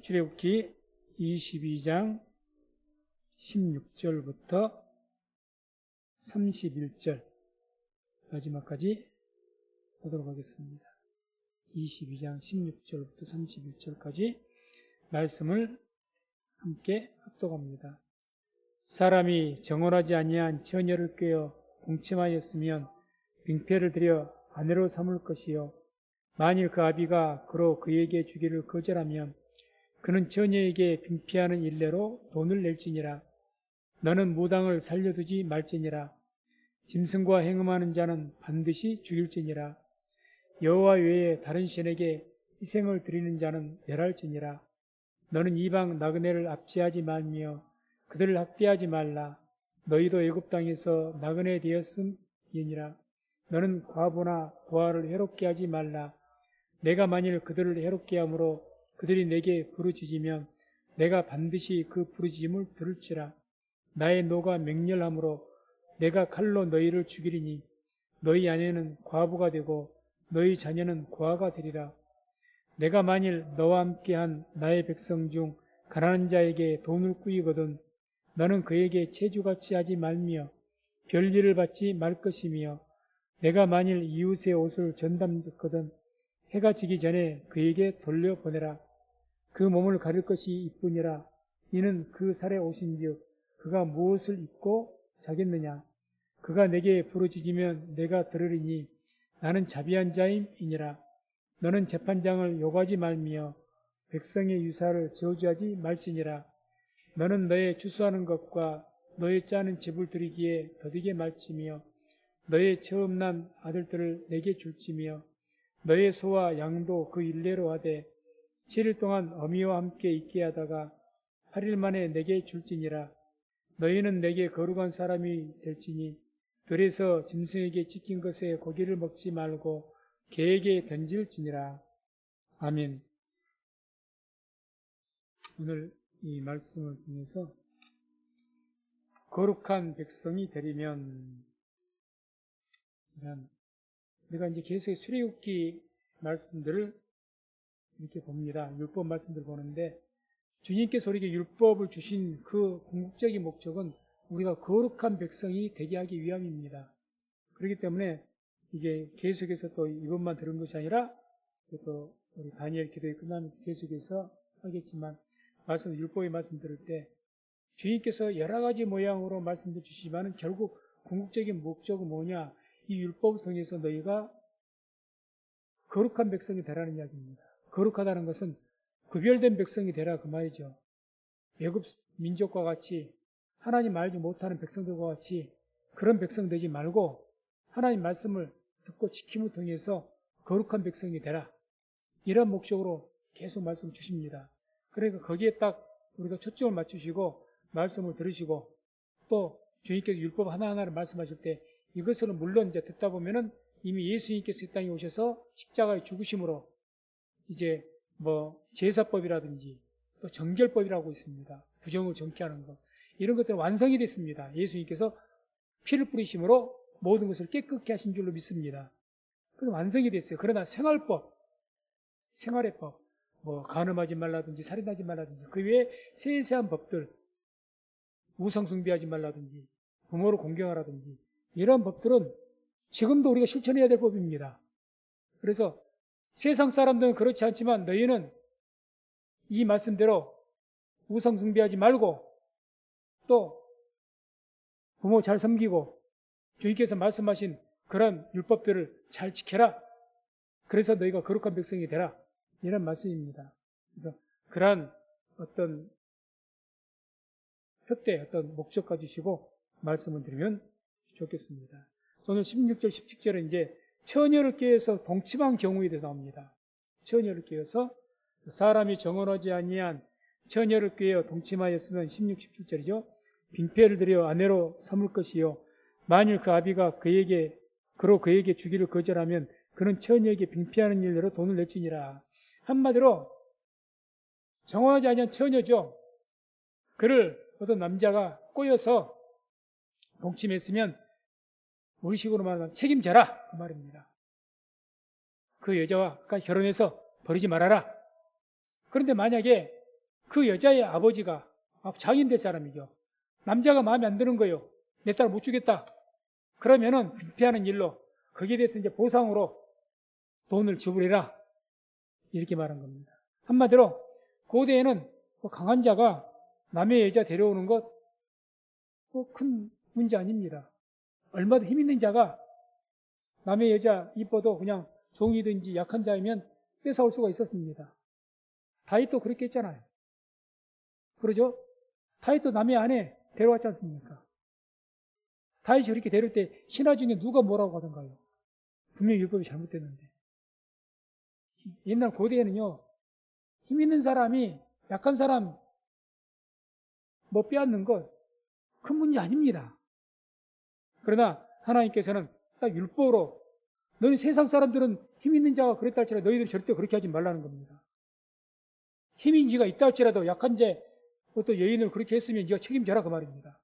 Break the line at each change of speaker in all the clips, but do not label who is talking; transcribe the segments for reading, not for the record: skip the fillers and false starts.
출애굽기 22장 16절부터 31절 마지막까지 보도록 하겠습니다. 22장 16절부터 31절까지 말씀을 함께 합독합니다. 사람이 정언하지 아니한 처녀를 꾀어 동침하였으면 빙패를 들여 아내로 삼을 것이요 만일 그 아비가 그로 그에게 주기를 거절하면 그는 처녀에게 빙패하는 일례로 돈을 낼지니라. 너는 무당을 살려두지 말지니라. 짐승과 행음하는 자는 반드시 죽일지니라. 여호와 외에 다른 신에게 희생을 드리는 자는 멸할지니라. 너는 이방 나그네를 압제하지 말며 그들을 학대하지 말라. 너희도 애굽 땅에서 나그네 되었음이니라. 너는 과부나 고아를 해롭게 하지 말라. 내가 만일 그들을 해롭게 함으로 그들이 내게 부르짖으면 내가 반드시 그 부르짖음을 들을지라. 나의 노가 맹렬함으로 내가 칼로 너희를 죽이리니 너희 아내는 과부가 되고 너희 자녀는 고아가 되리라. 내가 만일 너와 함께한 나의 백성 중 가난한 자에게 돈을 꾸이거든 너는 그에게 체주같이 하지 말며 별일을 받지 말 것이며 내가 만일 이웃의 옷을 전담했거든 해가 지기 전에 그에게 돌려보내라. 그 몸을 가릴 것이 이뿐이라. 이는 그 살에 오신즉 그가 무엇을 입고 자겠느냐. 그가 내게 부르짖으면 내가 들으리니 나는 자비한 자임이니라. 너는 재판장을 욕하지 말며 백성의 유사를 저주하지 말지니라. 너는 너의 추수하는 것과 너의 짜는 집을 드리기에 더디게 말지며 너의 처음 난 아들들을 내게 줄지며 너의 소와 양도 그 일례로 하되 7일 동안 어미와 함께 있게 하다가 8일 만에 내게 줄지니라. 너희는 내게 거룩한 사람이 될지니 들에서 짐승에게 찍힌 것에 고기를 먹지 말고 개에게 던질지니라. 아멘. 오늘 이 말씀을 통해서 거룩한 백성이 되려면 우리가 이제 계속 출애굽기 말씀들을 이렇게 봅니다. 율법 말씀들을 보는데 주님께서 우리에게 율법을 주신 그 궁극적인 목적은 우리가 거룩한 백성이 되게 하기 위함입니다. 그렇기 때문에 이게 계속해서 또 이것만 들은 것이 아니라 또 우리 다니엘 기도회 끝나면 계속해서 하겠지만 율법의 말씀 들을 때 주님께서 여러 가지 모양으로 말씀도 주시지만 결국 궁극적인 목적은 뭐냐? 이 율법을 통해서 너희가 거룩한 백성이 되라는 이야기입니다. 거룩하다는 것은 구별된 백성이 되라 그 말이죠. 애굽 민족과 같이 하나님 알지 못하는 백성들과 같이 그런 백성 되지 말고 하나님 말씀을 듣고 지킴을 통해서 거룩한 백성이 되라. 이런 목적으로 계속 말씀 주십니다. 그러니까 거기에 딱 우리가 초점을 맞추시고 말씀을 들으시고 또 주님께서 율법 하나하나를 말씀하실 때 이것을 물론 이제 듣다 보면은 이미 예수님께서 이 땅에 오셔서 십자가에 죽으심으로 이제 제사법이라든지 또 정결법이라고 있습니다. 부정을 정케하는 것. 이런 것들은 완성이 됐습니다. 예수님께서 피를 뿌리심으로 모든 것을 깨끗게 하신 줄로 믿습니다. 그건 완성이 됐어요. 그러나 생활법, 생활의 법, 간음하지 말라든지 살인하지 말라든지 그 외에 세세한 법들, 우상 숭배하지 말라든지 부모를 공경하라든지 이런 법들은 지금도 우리가 실천해야 될 법입니다. 그래서 세상 사람들은 그렇지 않지만 너희는 이 말씀대로 우상 숭배하지 말고 또 부모 잘 섬기고 주님께서 말씀하신 그런 율법들을 잘 지켜라. 그래서 너희가 거룩한 백성이 되라. 이런 말씀입니다. 그래서 그러한 어떤 표대, 어떤 목적 가지시고 말씀을 드리면 좋겠습니다. 오늘 16절, 17절은 이제 처녀를 꾀해서 동침한 경우에 대해서 나옵니다. 처녀를 꾀해서 사람이 정언하지 아니한 처녀를 꾀어 동침하였으면 16, 17절이죠. 빙패를 들여 아내로 삼을 것이요 만일 그 아비가 그로 그에게 주기를 거절하면 그는 처녀에게 빙패하는 일로 돈을 낼지니라. 한마디로 정언하지 아니한 처녀죠. 그를 어떤 남자가 꼬여서 동침했으면 우리식으로 말하면 책임져라 그 말입니다. 그 여자와 결혼해서 버리지 말아라. 그런데 만약에 그 여자의 아버지가 장인 될 사람이죠. 남자가 마음에 안 드는 거예요. 내 딸 못 주겠다. 그러면은 불피하는 일로 거기에 대해서 이제 보상으로 돈을 지불해라. 이렇게 말한 겁니다. 한마디로 고대에는 강한 자가 남의 여자 데려오는 것 큰 문제 아닙니다. 얼마나 힘 있는 자가 남의 여자 이뻐도 그냥 종이든지 약한 자이면 뺏어올 수가 있었습니다. 다윗도 그렇게 했잖아요. 그러죠? 다윗도 남의 아내 데려왔지 않습니까? 다윗이 그렇게 데려올 때 신하 중에 누가 뭐라고 하던가요? 분명히 율법이 잘못됐는데. 옛날 고대에는요, 힘 있는 사람이 약한 사람 뭐 빼앗는 것 큰 문제 아닙니다. 그러나 하나님께서는 딱 율법으로 너희 세상 사람들은 힘 있는 자가 그랬다 할지라도 너희들은 절대 그렇게 하지 말라는 겁니다. 힘인 지가 있다 할지라도 약한 자 어떤 여인을 그렇게 했으면 네가 책임져라 그 말입니다.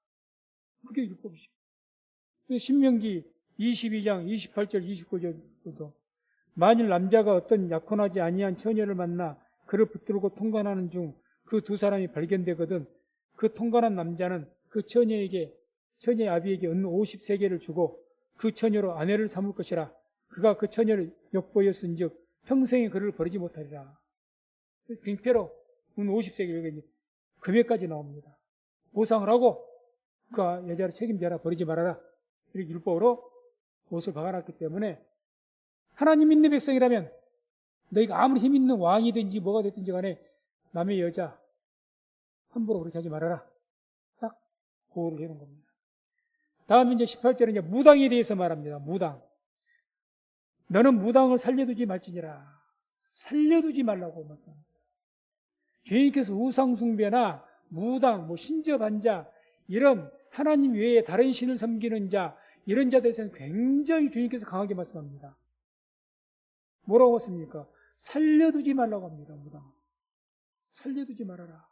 그게 율법이죠. 신명기 22장 28절 29절도 만일 남자가 어떤 약혼하지 아니한 처녀를 만나 그를 붙들고 통관하는 중 그 두 사람이 발견되거든 그 통관한 남자는 그 처녀의 아비에게 은 50세겔을 주고 그 처녀로 아내를 삼을 것이라. 그가 그 처녀를 욕보였은즉 평생에 그를 버리지 못하리라. 빙패로 은 50세겔 금액까지 나옵니다. 보상을 하고 그 여자를 책임져라, 버리지 말아라. 이렇게 율법으로 옷을 박아놨기 때문에 하나님 믿는 백성이라면 너희가 아무리 힘 있는 왕이든지 뭐가 됐든지 간에 남의 여자 함부로 그렇게 하지 말아라. 딱 보호를 해놓은 겁니다. 다음 이제 18절은 이제 무당에 대해서 말합니다. 무당. 너는 무당을 살려두지 말지니라. 살려두지 말라고 말씀합니다. 주님께서 우상숭배나 무당, 신저반자 이런 하나님 외에 다른 신을 섬기는 자 이런 자들에 대해서는 굉장히 주님께서 강하게 말씀합니다. 뭐라고 했습니까? 살려두지 말라고 합니다. 무당. 살려두지 말아라.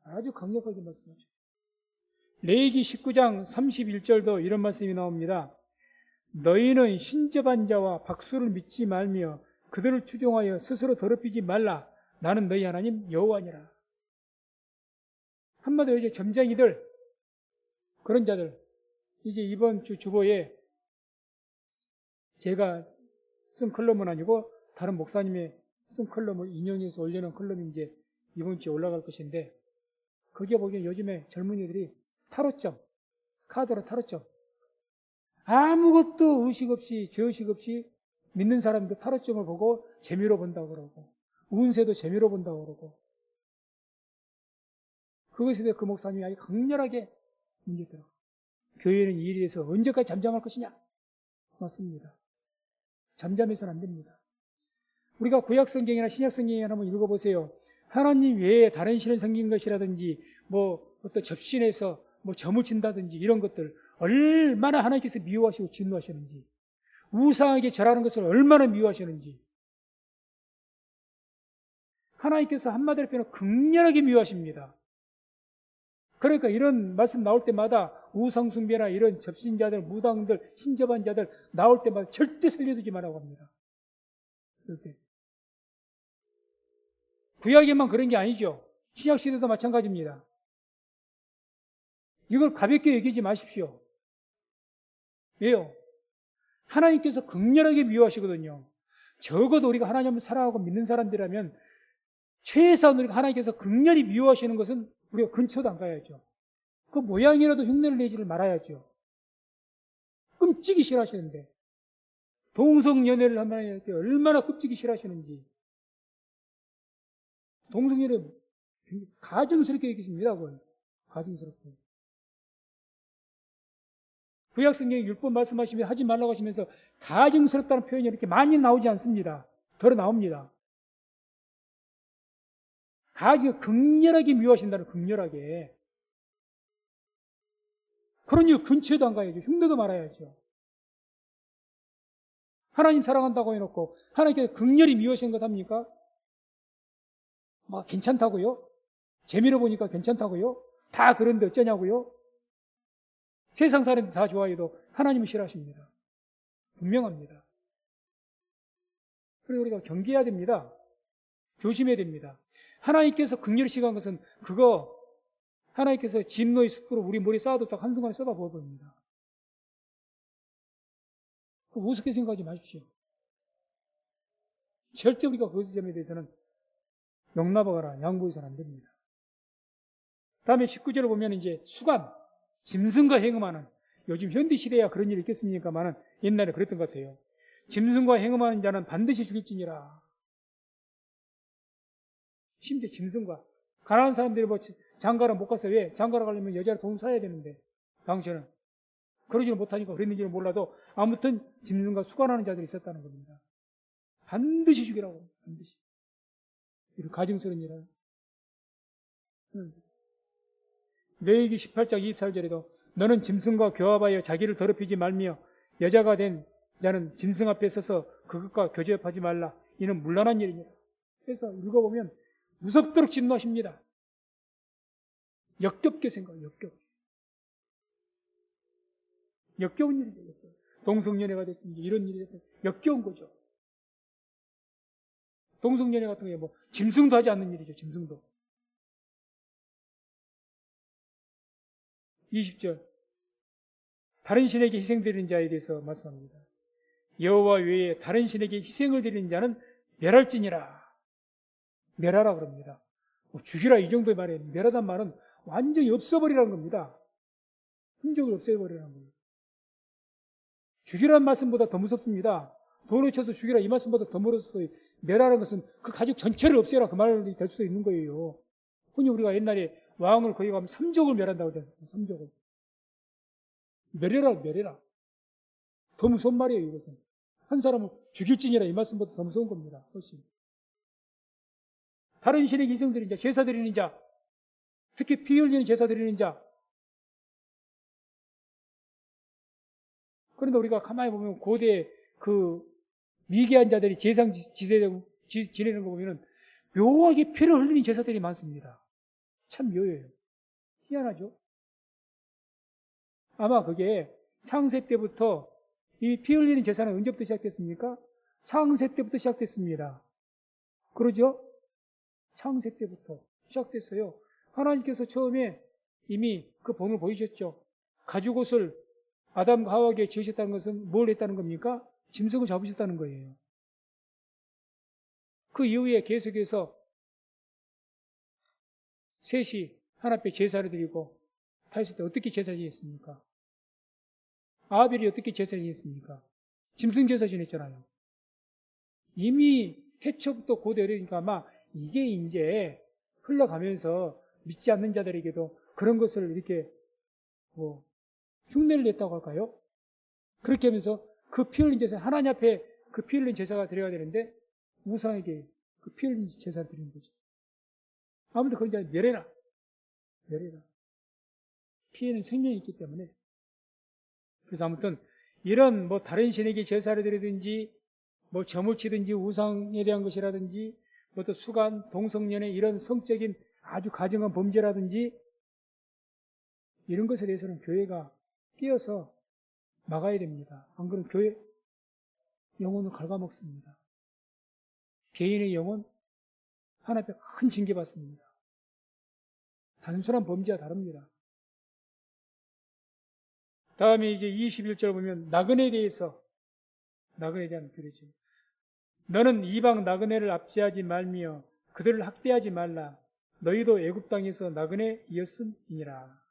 아주 강력하게 말씀하죠. 레위기 19장 31절도 이런 말씀이 나옵니다. 너희는 신접한 자와 박수를 믿지 말며 그들을 추종하여 스스로 더럽히지 말라. 나는 너희 하나님 여호와니라. 한마디로 이제 점쟁이들 그런 자들 이제 이번 주 주보에 제가 쓴 컬럼은 아니고 다른 목사님의 쓴 컬럼을 인용해서 올려놓은 컬럼이 이제 이번 주에 올라갈 것인데 거기에 보기엔 요즘에 젊은이들이 타로점, 카드로 타로점 아무것도 의식 없이 죄의식 없이 믿는 사람도 타로점을 보고 재미로 본다고 그러고 운세도 재미로 본다고 그러고 그것에 대해 그 목사님이 아주 강렬하게 문제더라고요. 교회는 이 일에 대해서 언제까지 잠잠할 것이냐? 맞습니다. 잠잠해서는 안 됩니다. 우리가 구약성경이나 신약성경이나 한번 읽어보세요. 하나님 외에 다른 신을 섬긴 것이라든지 어떤 접신해서 점을 친다든지 이런 것들 얼마나 하나님께서 미워하시고 진노하시는지 우상에게 절하는 것을 얼마나 미워하시는지 하나님께서 한마디로 표현하면 극렬하게 미워하십니다. 그러니까 이런 말씀 나올 때마다 우상숭배나 이런 접신자들, 무당들, 신접한 자들 나올 때마다 절대 살려두지 말라고 합니다. 절대. 구약에만 그런 게 아니죠. 신약시대도 마찬가지입니다. 이걸 가볍게 여기지 마십시오. 왜요? 하나님께서 극렬하게 미워하시거든요. 적어도 우리가 하나님을 사랑하고 믿는 사람들이라면 최소한 우리가 하나님께서 극렬히 미워하시는 것은 우리가 근처도 안 가야죠. 그 모양이라도 흉내를 내지를 말아야죠. 끔찍이 싫어하시는데 동성연애를 하면 얼마나 끔찍이 싫어하시는지 동성연애 가증스럽게 여기십니다. 그걸 가증스럽게. 구약성경에 율법 말씀하시면 하지 말라고 하시면서 가증스럽다는 표현이 이렇게 많이 나오지 않습니다. 덜어 나옵니다. 극렬하게 미워하신다는 극렬하게. 그러니 근처에도 안 가야죠. 흉내도 말아야죠. 하나님 사랑한다고 해놓고 하나님께서 극렬히 미워하시는 것 합니까? 괜찮다고요? 재미로 보니까 괜찮다고요? 다 그런데 어쩌냐고요? 세상 사람들 다 좋아해도 하나님은 싫어하십니다. 분명합니다. 그래서 우리가 경계해야 됩니다. 조심해야 됩니다. 하나님께서 긍휼히시간 것은 그거 하나님께서 진노의 숯불을 우리 머리에 쌓아뒀다가 한순간에 쏟아부어버립니다. 우습게 생각하지 마십시오. 절대 우리가 그것에 대해서는 용납하거나 양보해서는 안 됩니다. 다음에 19절을 보면 이제 수간, 짐승과 행음하는, 요즘 현대시대야 그런 일이 있겠습니까만은 옛날에 그랬던 것 같아요. 짐승과 행음하는 자는 반드시 죽일지니라. 심지어 짐승과. 가난한 사람들이 뭐 장가를 못 가서 왜? 장가를 가려면 여자를 돈 사야 되는데, 당시에는. 그러지는 못하니까 그랬는지는 몰라도 아무튼 짐승과 수간하는 자들이 있었다는 겁니다. 반드시 죽이라고, 반드시. 이런 가증스러운 일을. 레위기 18장 24절에도 너는 짐승과 교합하여 자기를 더럽히지 말며 여자가 된 자는 짐승 앞에 서서 그것과 교제하지 말라. 이는 문란한 일이니라. 그래서 읽어보면 무섭도록 진노하십니다. 역겹게 생각해요. 역겨운 일이죠. 동성연애가 됐든지 이런 일이 됐든지 역겨운 거죠. 동성연애 같은 게 뭐 짐승도 하지 않는 일이죠. 짐승도. 20절 다른 신에게 희생드리는 자에 대해서 말씀합니다. 여호와 외에 다른 신에게 희생을 드리는 자는 멸할지니라. 멸하라 그럽니다. 죽이라 이 정도의 말이에요. 멸하단 말은 완전히 없애버리라는 겁니다. 흔적을 없애버리라는 겁니다. 죽이라는 말씀보다 더 무섭습니다. 돈을 쳐서 죽이라 이 말씀보다 더 멀어서 멸하라는 것은 그 가족 전체를 없애라 그 말이 될 수도 있는 거예요. 흔히 우리가 옛날에 왕을 거기 가면 삼족을 멸한다고 했잖아요. 삼족을. 멸해라. 더 무서운 말이에요, 이것은. 한 사람을 죽일지니라 이 말씀보다 더 무서운 겁니다. 훨씬. 다른 신에게 희생 드리는 자, 제사 드리는 자, 특히 피 흘리는 제사 드리는 자. 그런데 우리가 가만히 보면 고대 그 미개한 자들이 제상 지내는 거 보면은 묘하게 피를 흘리는 제사들이 많습니다. 참 묘해요. 희한하죠? 아마 그게 창세 때부터 이 피 흘리는 제사는 언제부터 시작됐습니까? 창세 때부터 시작됐습니다. 그러죠? 창세 때부터 시작됐어요. 하나님께서 처음에 이미 그 본을 보이셨죠. 가죽옷을 아담과 하와에게 지으셨다는 것은 뭘 했다는 겁니까? 짐승을 잡으셨다는 거예요. 그 이후에 계속해서 셋이 하나님 앞에 제사를 드리고 타했을 때 어떻게 제사 지냈습니까? 아벨이 어떻게 제사 지냈습니까? 짐승 제사 지냈잖아요. 이미 태초부터 고대로니까 아마 이게 이제 흘러가면서 믿지 않는 자들에게도 그런 것을 이렇게 뭐 흉내를 냈다고 할까요? 그렇게 하면서 그 피 흘린 제사, 하나님 앞에 그 피 흘린 제사가 드려야 되는데 우상에게 그 피 흘린 제사를 드리는 거죠. 아무튼 그건 이제 멸해라. 피에는 생명이 있기 때문에. 그래서 아무튼 이런 뭐 다른 신에게 제사를 드리든지 뭐 점을 치든지 우상에 대한 것이라든지 뭐 또 수간, 동성연애 이런 성적인 아주 가증한 범죄라든지 이런 것에 대해서는 교회가 끼어서 막아야 됩니다. 안 그러면 교회 영혼을 갉아먹습니다. 개인의 영혼 하나님 앞에 큰 징계받습니다. 단순한 범죄와 다릅니다. 다음에 이제 21절 보면 나그네에 대한 교리죠. 너는 이방 나그네를 압제하지 말며 그들을 학대하지 말라. 너희도 애굽 땅에서 나그네이었음이니라.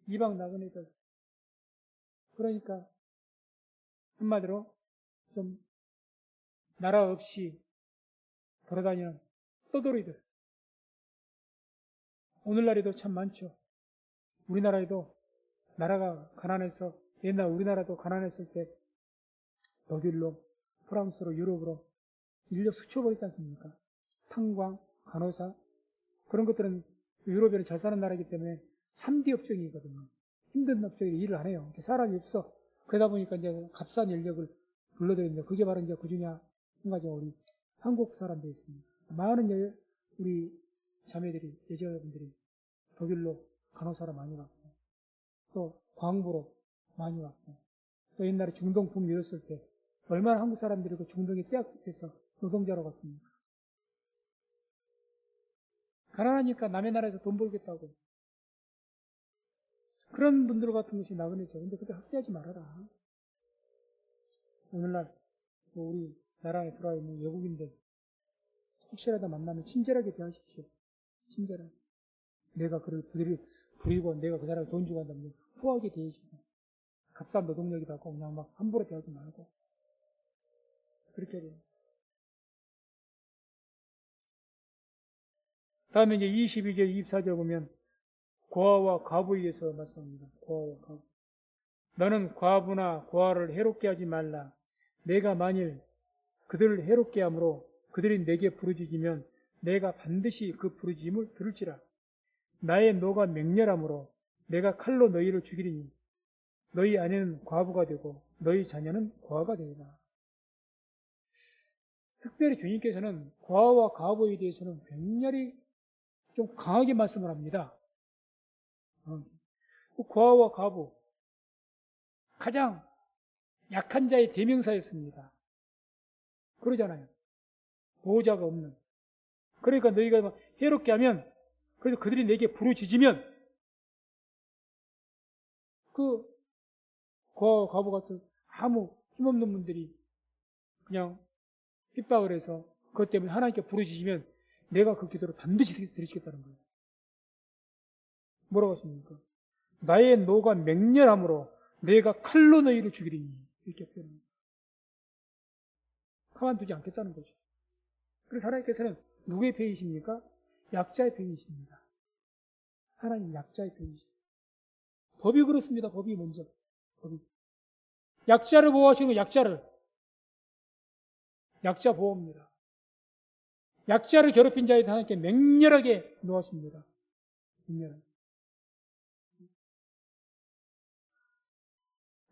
이방 나그네들. 그러니까 한마디로 좀 나라 없이 돌아다니는 떠돌이들. 오늘날에도 참 많죠. 우리나라에도 나라가 가난해서 옛날 우리나라도 가난했을 때 독일로, 프랑스로, 유럽으로 인력 수출버렸지 않습니까? 탄광, 간호사 그런 것들은 유럽에는 잘 사는 나라이기 때문에 3D 업종이거든요. 힘든 업종에 일을 안 해요. 사람이 없어. 그러다 보니까 이제 값싼 인력을 불러들였는데 그게 바로 이제 그 중에 한 가지가 우리 한국 사람들이 있습니다. 많은 우리 자매들이, 여자분들이 독일로 간호사로 많이 갔고 또 광부로 많이 왔고 또 옛날에 중동품 밀었을 때 얼마나 한국 사람들이 그 중동의 떼약빛에서 노동자로 갔습니까? 가난하니까 남의 나라에서 돈 벌겠다고. 그런 분들 같은 것이 나그네죠. 근데 그때 학대하지 말아라. 오늘날 우리 나라에 들어와 있는 외국인들 혹시라도 만나면 친절하게 대하십시오. 친절하게. 내가 그를 부리고 내가 그 사람을 돈 주고 한다면 후하게 대해주고 값싼 노동력이다 고 그냥 막 함부로 대하지 말고 그렇게 해야 돼요. 다음에 이제 22절, 24절 보면 고아와 과부에 의해서 말씀합니다. 고아와 과부. 너는 과부나 고아를 해롭게 하지 말라. 내가 만일 그들을 해롭게 함으로 그들이 내게 부르짖으면 내가 반드시 그 부르짖음을 들을지라. 나의 노가 맹렬함으로 내가 칼로 너희를 죽이리니 너희 아내는 과부가 되고 너희 자녀는 고아가 되리라. 특별히 주님께서는 고아와 과부에 대해서는 굉장히 좀 강하게 말씀을 합니다. 고아와 과부 가장 약한 자의 대명사였습니다. 그러잖아요. 보호자가 없는. 그러니까 너희가 해롭게 하면 그래서 그들이 내게 부르짖으면 그 고아와 과부 같은 아무 힘없는 분들이 그냥 핍박을 해서 그것 때문에 하나님께 부르짖으면 내가 그 기도를 반드시 들으시겠다는 거예요. 뭐라고 하십니까? 나의 노가 맹렬함으로 내가 칼로 너희를 죽이리니 이렇게 표현합니다. 가만두지 않겠다는 거죠. 그래서 하나님께서는 누구의 편이십니까? 약자의 편이십니다. 하나님 약자의 편이십니다. 법이 그렇습니다. 법이 먼저. 법이. 약자를 보호하시는 약자를. 약자 보호입니다. 약자를 괴롭힌 자에 하나님께 맹렬하게 노하십니다. 맹렬하게.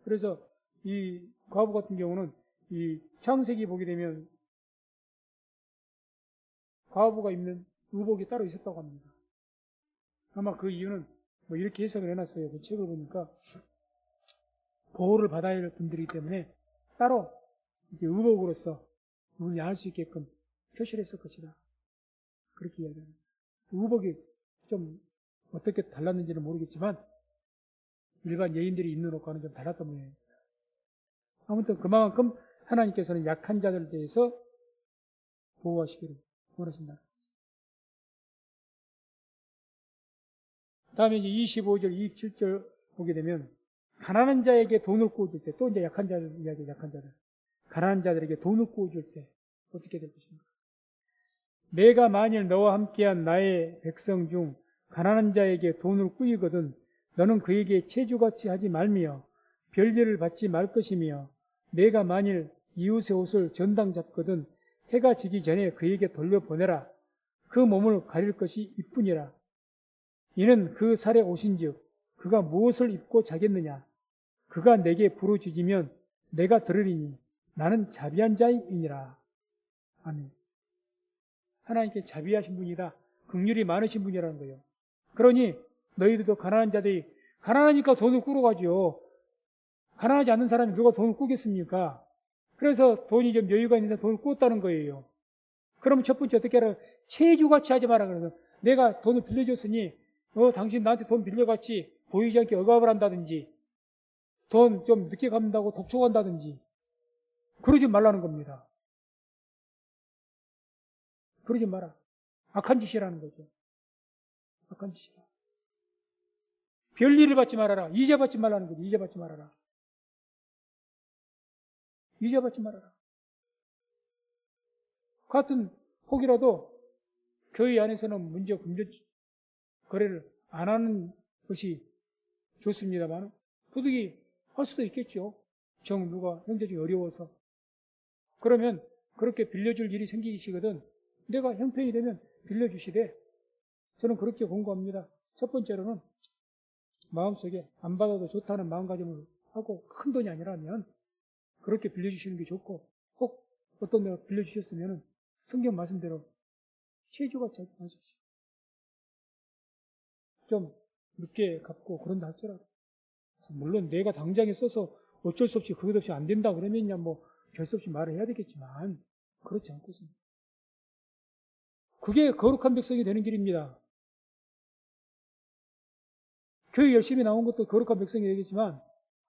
그래서 이 과부 같은 경우는 이 창세기 보게 되면 과부가 입는 의복이 따로 있었다고 합니다. 아마 그 이유는 뭐 이렇게 해석을 해놨어요. 그 책을 보니까 보호를 받아야 할 분들이기 때문에 따로 이렇게 의복으로서 눈을 양할 수 있게끔 표시를 했을 것이다. 그렇게 이야기합니다. 의복이 좀 어떻게 달랐는지는 모르겠지만 일반 여인들이 입는 옷과는 좀 달랐던 모양입니다. 아무튼 그만큼 하나님께서는 약한 자들에 대해서 보호하시기를 원하신다. 다음에 이제 25절, 27절 보게 되면 가난한 자에게 돈을 꾸어줄 때, 또 이제 약한 자들 이야기, 약한 자들. 가난한 자들에게 돈을 꾸어줄 때 어떻게 될 것인가? 내가 만일 너와 함께한 나의 백성 중 가난한 자에게 돈을 꾸이거든 너는 그에게 체주같이 하지 말며 별일을 받지 말 것이며 내가 만일 이웃의 옷을 전당 잡거든 해가 지기 전에 그에게 돌려보내라. 그 몸을 가릴 것이 이뿐이라. 이는 그 살에 오신즉 그가 무엇을 입고 자겠느냐? 그가 내게 부르짖으면 내가 들으리니 나는 자비한 자이니라. 아멘. 하나님께 자비하신 분이다. 긍휼이 많으신 분이라는 거예요. 그러니 너희들도 가난한 자들이 가난하니까 돈을 꾸러가지요. 가난하지 않는 사람이 누가 돈을 꾸겠습니까? 그래서 돈이 좀 여유가 있는 사람 돈을 꾸었다는 거예요. 그러면 첫 번째 어떻게 하라? 체주같이 하지 마라. 그래서 내가 돈을 빌려줬으니 당신 나한테 돈 빌려갔지 보이지 않게 억압을 한다든지 돈 좀 늦게 갚는다고 독촉한다든지 그러지 말라는 겁니다. 그러지 마라. 악한 짓이라는 거죠. 악한 짓이다. 별일을 받지 말아라. 이자 받지 말라는 거죠. 이자 받지 말아라. 이자 받지 말아라. 같은 혹이라도 교회 안에서는 문제 금전 거래를 안 하는 것이 좋습니다만 부득이 할 수도 있겠죠. 누가 형제적이 어려워서. 그러면 그렇게 빌려줄 일이 생기시거든 내가 형편이 되면 빌려주시되 저는 그렇게 권고합니다. 첫 번째로는 마음속에 안 받아도 좋다는 마음가짐을 하고 큰 돈이 아니라면 그렇게 빌려주시는 게 좋고 혹 어떤 데가 빌려주셨으면 성경 말씀대로 체주같이 하십시오. 좀 늦게 갚고 그런다 할지라도 물론 내가 당장에 써서 어쩔 수 없이 그것 없이 안 된다 그러면 뭐 별 수 없이 말을 해야 되겠지만 그렇지 않고서 그게 거룩한 백성이 되는 길입니다. 교회 열심히 나온 것도 거룩한 백성이 되겠지만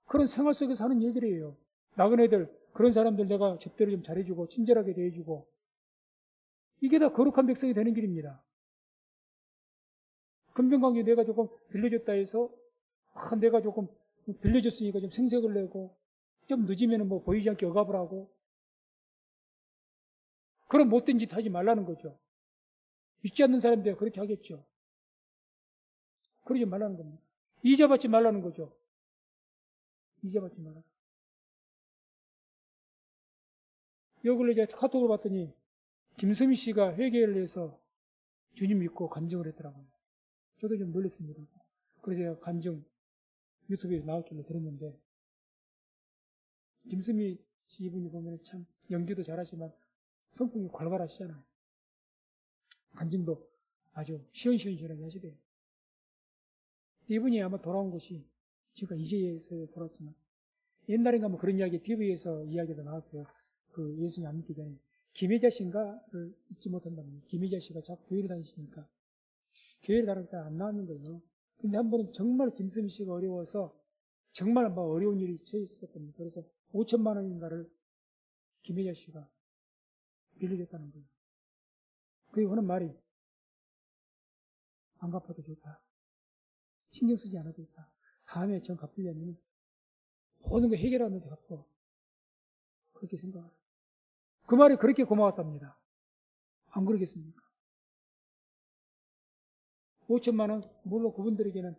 그런 생활 속에서 하는 일들이에요. 나그네들, 그런 사람들 내가 접대를 좀 잘해주고 친절하게 대해주고 이게 다 거룩한 백성이 되는 길입니다. 금병관계 내가 조금 빌려줬다 해서 내가 조금 빌려줬으니까 좀 생색을 내고 좀 늦으면 뭐 보이지 않게 억압을 하고 그런 못된 짓 하지 말라는 거죠. 믿지 않는 사람들이 그렇게 하겠죠. 그러지 말라는 겁니다. 이자받지 말라는 거죠. 이자받지 말라. 요 근래 제가 카톡을 봤더니 김수미 씨가 회개를 해서 주님 믿고 간증을 했더라고요. 저도 좀 놀랐습니다. 그래서 제가 간증 유튜브에 나왔길래 들었는데 김수미 씨 이분이 보면 참 연기도 잘하지만 성품이 괄괄하시잖아요. 간증도 아주 시원시원시원하게 하시대요. 이분이 아마 돌아온 곳이 지금 이제에서 돌아왔지만 옛날인가 뭐 그런 이야기 TV에서 이야기가 나왔어요. 그 예수님 안 믿기 전에 김혜자 씨인가를 잊지 못한답니다. 김혜자 씨가 자꾸 교회를 다니시니까 교회를 다닐 때 안 나왔는 거예요. 근데 한 번은 정말 김수미 씨가 어려워서 정말 막 어려운 일이 처했었던 겁니다. 그래서 5천만 원인가를 김혜자 씨가 빌려줬다는 거예요. 그리고 하는 말이 안 갚아도 좋다. 신경 쓰지 않아도 좋다. 다음에 전 갚으려면 모든 거 해결하는데 갚아. 그렇게 생각하라. 그 말이 그렇게 고마웠답니다. 안 그러겠습니까? 5천만 원, 물론 그분들에게는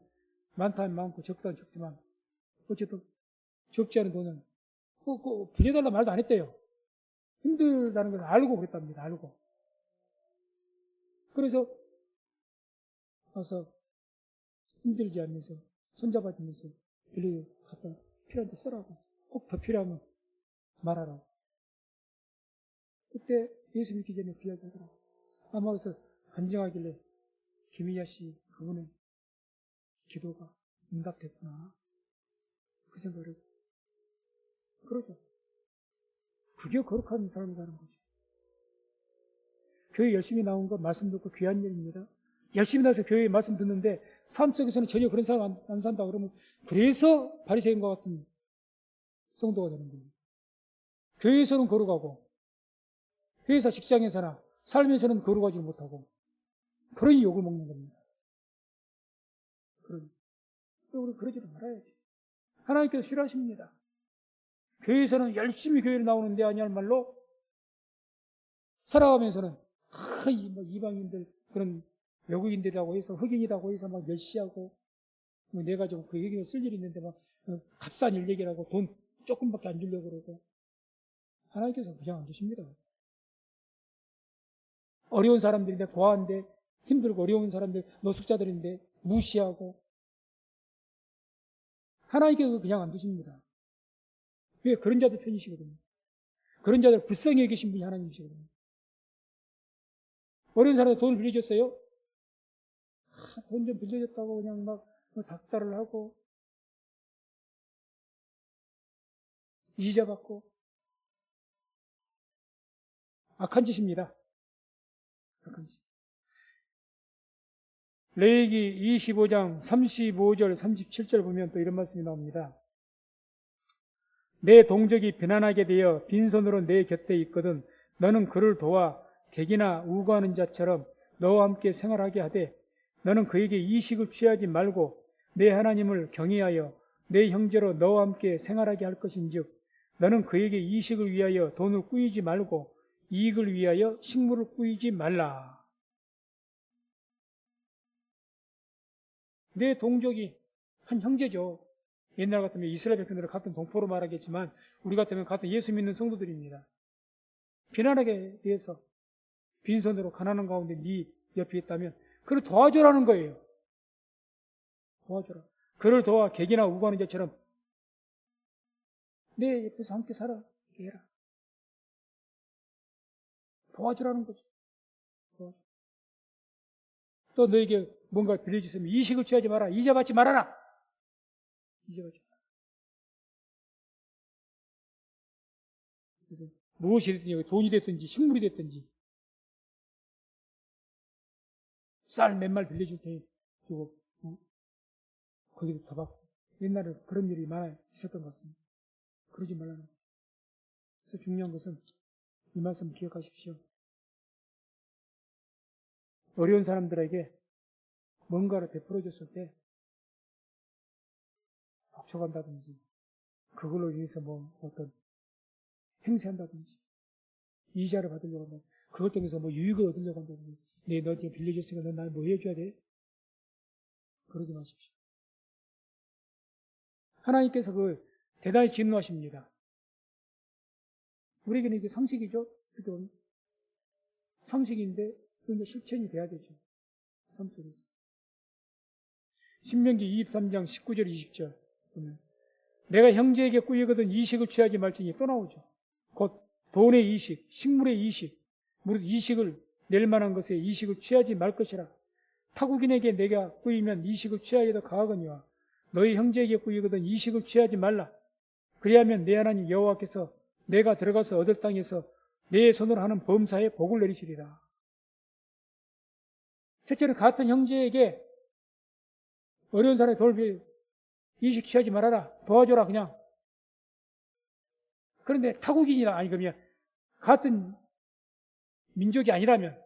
많다면 많고 적다면 적지만 어쨌든 적지 않은 돈은 빌려달라 말도 안 했대요. 힘들다는 걸 알고 그랬답니다. 알고. 그래서 와서 힘들지 않으면서 손잡아주면서 빌려 갖다 필요한 데 쓰라고. 꼭 더 필요하면 말하라고. 그때 예수 믿기 전에 그 이야기 하더라고. 아마 그래서 간증하길래 김희자 씨 그분의 기도가 응답됐구나. 그 생각을 했어요. 그러죠. 그게 거룩한 삶이라는 거죠. 교회 열심히 나온 거 말씀 듣고 귀한 일입니다. 열심히 나서 교회에 말씀 듣는데 삶 속에서는 전혀 그런 사람 안 산다 그러면 그래서 바리새인과 같은 성도가 되는 거예요. 교회에서는 거룩하고 회사 직장에서나 삶에서는 거룩하지 못하고 그러니 욕을 먹는 겁니다. 그러니 우리 그러지도 말아야지. 하나님께서 싫어하십니다. 교회에서는 열심히 교회를 나오는데 아니할 말로 살아가면서는 뭐 이방인들 그런 외국인들이라고 해서 흑인이라고 해서 막 멸시하고 뭐 내가 좀 그 얘기를 쓸 일이 있는데 막 값싼 일 얘기라고 돈 조금밖에 안 주려고 그러고 하나님께서 그냥 안 주십니다. 어려운 사람들인데 고아인데 힘들고 어려운 사람들 노숙자들인데 무시하고 하나님께서 그냥 안 주십니다. 왜? 그런 자들 편이시거든요. 그런 자들 불쌍히 여기신 분이 하나님이시거든요. 어려운 사람한테 돈을 빌려줬어요? 돈 좀 빌려줬다고 그냥 막 닥달을 하고 이자 받고 악한 짓입니다. 악한 짓. 레위기 25장 35절 37절 보면 또 이런 말씀이 나옵니다. 내 동족이 비난하게 되어 빈손으로 내 곁에 있거든 너는 그를 도와 객이나 우거하는 자처럼 너와 함께 생활하게 하되 너는 그에게 이식을 취하지 말고 내 하나님을 경외하여 내 형제로 너와 함께 생활하게 할 것인즉 너는 그에게 이식을 위하여 돈을 꾸이지 말고 이익을 위하여 식물을 꾸이지 말라. 내 동족이 한 형제죠. 옛날 같으면 이스라엘 백성들을 같은 동포로 말하겠지만 우리 같으면 같은 예수 믿는 성도들입니다. 비난하게 대해서 빈손으로 가난한 가운데 네 옆에 있다면 그를 도와줘라는 거예요. 도와줘라. 그를 도와 객이나 우고하는 자처럼 내 옆에서 함께 살아. 이렇게 해라. 도와주라는 거죠. 도와줘. 또 너에게 뭔가 빌려주시면 이식을 취하지 마라. 이자 받지 말아라. 이자 받지 마라. 그래서 무엇이 됐든지 돈이 됐든지 식물이 됐든지 쌀 몇 말 빌려줄 테니 주고 거기도 더 받고. 옛날에 그런 일이 많이 있었던 것 같습니다. 그러지 말라는 거죠. 그래서 중요한 것은 이 말씀 기억하십시오. 어려운 사람들에게 뭔가를 베풀어줬을 때 독촉한다든지 그걸로 인해서 뭐 어떤 행세한다든지 이자를 받으려고 한다. 그걸 통해서 뭐 유익을 얻으려고 한다든지 너한테 빌려줬으니까 넌 나를 뭐 해줘야 돼? 그러지 마십시오. 하나님께서 그 대단히 진노하십니다. 우리에게는 이게 상식이죠. 어떻게 보면 상식인데 그런데 실천이 돼야 되죠. 삶 속에서. 신명기 23장 19절 20절 보면 내가 형제에게 꾸이거든 이식을 취하지 말지니 또 나오죠. 곧 돈의 이식, 식물의 이식, 무릇 이식을 낼 만한 것에 이식을 취하지 말 것이라. 타국인에게 내가 꾸이면 이식을 취하여 더 가하거니와 너희 형제에게 꾸이거든 이식을 취하지 말라. 그리하면 내 하나님 여호와께서 내가 들어가서 얻을 땅에서 내 손으로 하는 범사에 복을 내리시리라. 첫째는 같은 형제에게 어려운 사람의 돌비 이식 취하지 말아라. 도와줘라 그냥. 그런데 타국인이나 아니 그러면 같은 민족이 아니라면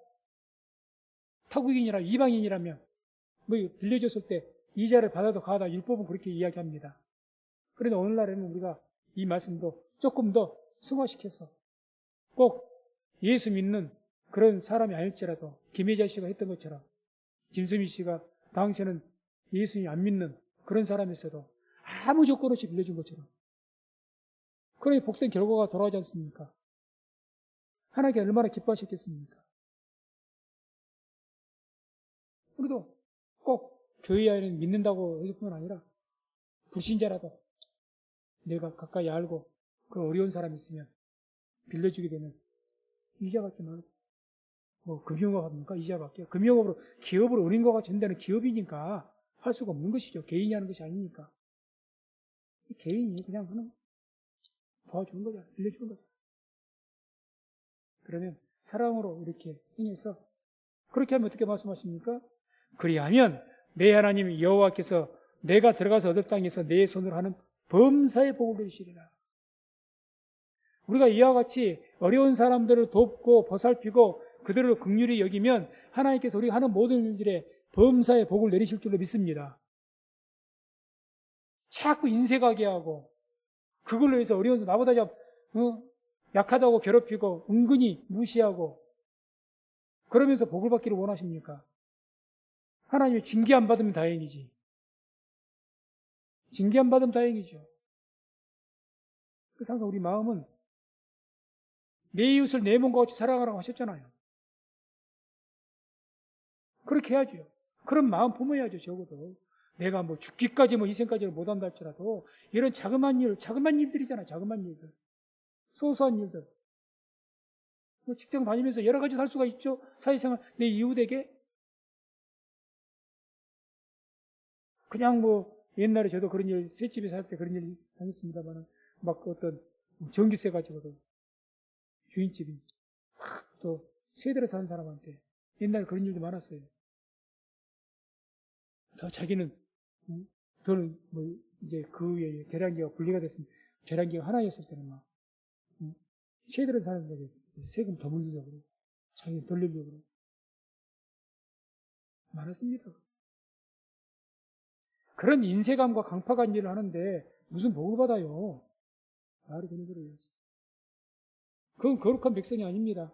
타국인이나 이방인이라면 뭐 빌려줬을 때 이자를 받아도 가다 율법은 그렇게 이야기합니다. 그런데 오늘날에는 우리가 이 말씀도 조금 더 승화시켜서 꼭 예수 믿는 그런 사람이 아닐지라도 김혜자 씨가 했던 것처럼 김수미 씨가 당시에는 예수님 안 믿는 그런 사람이었어도 아무 조건 없이 빌려준 것처럼 그러니 복된 결과가 돌아오지 않습니까? 하나님께 얼마나 기뻐하셨겠습니까? 우리도 꼭 교회 안에는 믿는다고 해서 뿐만 아니라 불신자라도 내가 가까이 알고 그 어려운 사람이 있으면 빌려주게 되면 이자 받지 말고 뭐 금융업 합니까? 이자 받게요. 금융업으로 기업으로 은행과가 전되는 기업이니까 할 수가 없는 것이죠. 개인이 하는 것이 아니니까. 개인이 그냥 하는 도와주는 거죠. 빌려주는 거죠. 그러면 사랑으로 이렇게 행해서 그렇게 하면 어떻게 말씀하십니까? 그리하면 내 하나님 여호와께서 내가 들어가서 얻을 땅에서 내 손으로 하는 범사의 복을 내리시리라. 우리가 이와 같이 어려운 사람들을 돕고 보살피고 그들을 긍휼히 여기면 하나님께서 우리가 하는 모든 일들에 범사의 복을 내리실 줄로 믿습니다. 자꾸 인색하게 하고 그걸로 해서 어려운 나보다 약하다고 괴롭히고 은근히 무시하고 그러면서 복을 받기를 원하십니까? 하나님이 징계 안 받으면 다행이지. 징계 안 받으면 다행이죠. 그래서 항상 우리 마음은 내 이웃을 내 몸과 같이 사랑하라고 하셨잖아요. 그렇게 해야죠. 그런 마음 품어야죠, 적어도. 내가 뭐 죽기까지 뭐 희생까지는 못한다 할지라도 이런 자그마한 일들이잖아요. 자그마한 일들. 소소한 일들. 뭐 직장 다니면서 여러 가지 할 수가 있죠. 사회생활, 내 이웃에게. 그냥 뭐 옛날에 저도 그런 일, 셋집에 살 때 그런 일 당했습니다만 막 어떤 전기세 가지고도 주인집이 또 세대로 사는 사람한테 옛날에 그런 일도 많았어요. 더 자기는 더는 뭐 이제 그 후에 계량기가 분리가 됐습니다. 계량기가 하나였을 때는 막 세대로 사는 데게 세금 더 물리려고 그러고 자기는 덜 내려고 그러고 많았습니다. 그런 인색함과 강팍한 일을 하는데 무슨 복을 받아요? 말이 되는 소리예요. 그건 거룩한 백성이 아닙니다.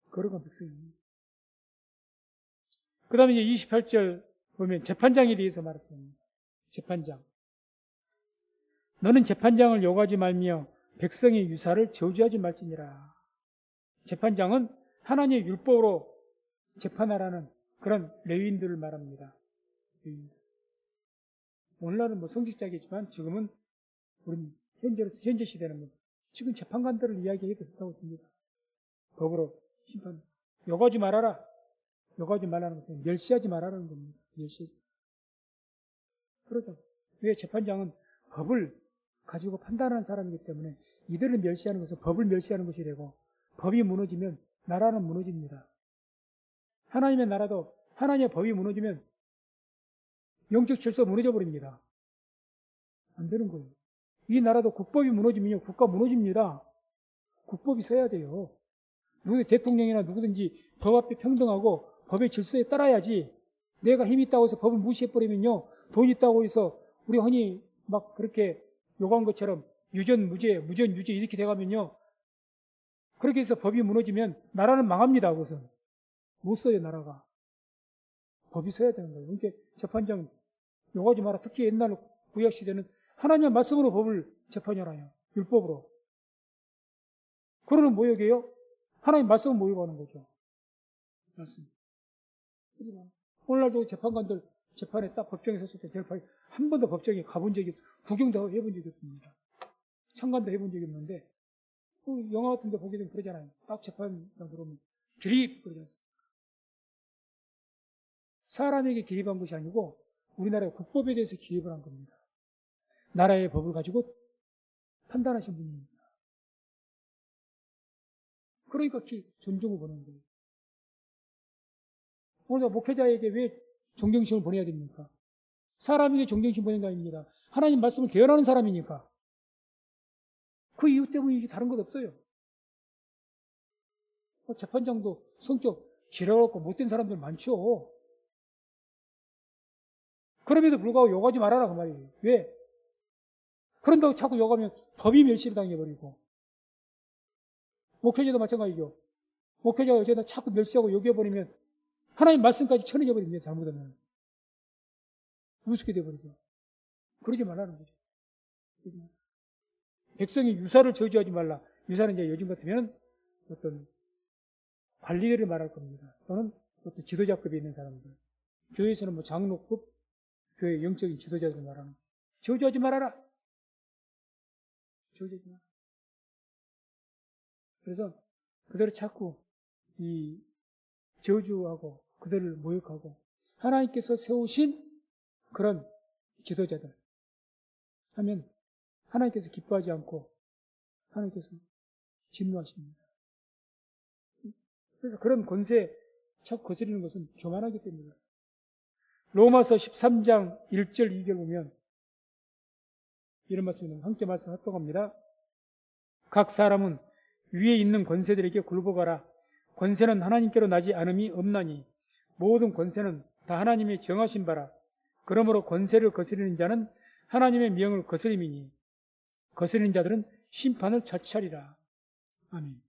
거룩한 백성이 아닙니다. 그 다음에 이제 28절 보면 재판장에 대해서 말했습니다. 재판장. 너는 재판장을 욕하지 말며 백성의 유사를 저주하지 말지니라. 재판장은 하나님의 율법으로 재판하라는 그런 레위인들을 말합니다. 레위인들. 오늘날은 뭐 성직자겠지만 지금은 우리 현재 시대는 지금 재판관들을 이야기해도 좋다고 봅니다. 법으로 심판. 욕하지 말아라. 욕하지 말라는 것은 멸시하지 말라는 겁니다. 멸시. 그러죠. 왜 재판장은 법을 가지고 판단하는 사람이기 때문에 이들을 멸시하는 것은 법을 멸시하는 것이 되고 법이 무너지면 나라는 무너집니다. 하나님의 나라도 하나님의 법이 무너지면 영적 질서 무너져 버립니다. 안 되는 거예요. 이 나라도 국법이 무너지면요, 국가 무너집니다. 국법이 서야 돼요. 누구 대통령이나 누구든지 법 앞에 평등하고 법의 질서에 따라야지. 내가 힘 있다고 해서 법을 무시해버리면요, 돈 있다고 해서 우리 흔히 막 그렇게 요구한 것처럼 유전 무죄, 무전 유죄 이렇게 돼가면요, 그렇게 해서 법이 무너지면 나라는 망합니다. 그것은 못 써요. 나라가 법이 서야 되는 거예요. 그러니까 재판장 요구하지 마라. 특히 옛날 구약 시대는 하나님의 말씀으로 법을 재판하라요. 율법으로. 그러는 모욕이에요. 하나님 말씀을 모욕하는 거죠. 말씀. 오늘날도 재판관들 재판에 딱 법정에 섰을 때 한 번도 법정에 가본 적이, 구경도 해본 적이 없습니다. 참관도 해본 적이 없는데, 영화 같은 데 보게 되면 그러잖아요. 딱 재판장 들어오면 기립! 그러지 않습니까? 사람에게 기립한 것이 아니고 우리나라의 국법에 대해서 기립을 한 겁니다. 나라의 법을 가지고 판단하신 분입니다. 그러니까 존중을 보는 거예요. 오늘 목회자에게 왜 존경심을 보내야 됩니까? 사람에게 존경심 보내는 게 아닙니다. 하나님 말씀을 대언하는 사람이니까. 그 이유 때문이지 다른 것 없어요. 재판장도 성격 지려갖고 못된 사람들 많죠. 그럼에도 불구하고 욕하지 말아라 그 말이에요. 왜? 그런다고 자꾸 욕하면 법이 멸시를 당해버리고. 목회자도 마찬가지죠. 목회자가 어제나 자꾸 멸시하고 욕해버리면 하나님 말씀까지 쳐내져 버립니다. 잘못하면. 우습게 돼버리죠. 그러지 말라는 거죠. 백성이 유사를 저주하지 말라. 유사는 이제 요즘 같으면 어떤 관리들을 말할 겁니다. 또는 어떤 지도자급에 있는 사람들. 교회에서는 뭐 장로급, 교회 영적인 지도자들 말하는. 저주하지 말아라. 저주하지 마라. 그래서 그들을 자꾸 이 저주하고 그들을 모욕하고 하나님께서 세우신 그런 지도자들 하면 하나님께서 기뻐하지 않고 하나님께서 진노하십니다. 그래서 그런 권세에 자꾸 거스리는 것은 교만하기 때문입니다. 로마서 13장 1절 2절 보면 이런 말씀을 함께 말씀 합독합니다. 각 사람은 위에 있는 권세들에게 굴복하라. 권세는 하나님께로 나지 않음이 없나니 모든 권세는 다 하나님의 정하신 바라. 그러므로 권세를 거스리는 자는 하나님의 명을 거스림이니 거스리는 자들은 심판을 자찰이라. 아멘.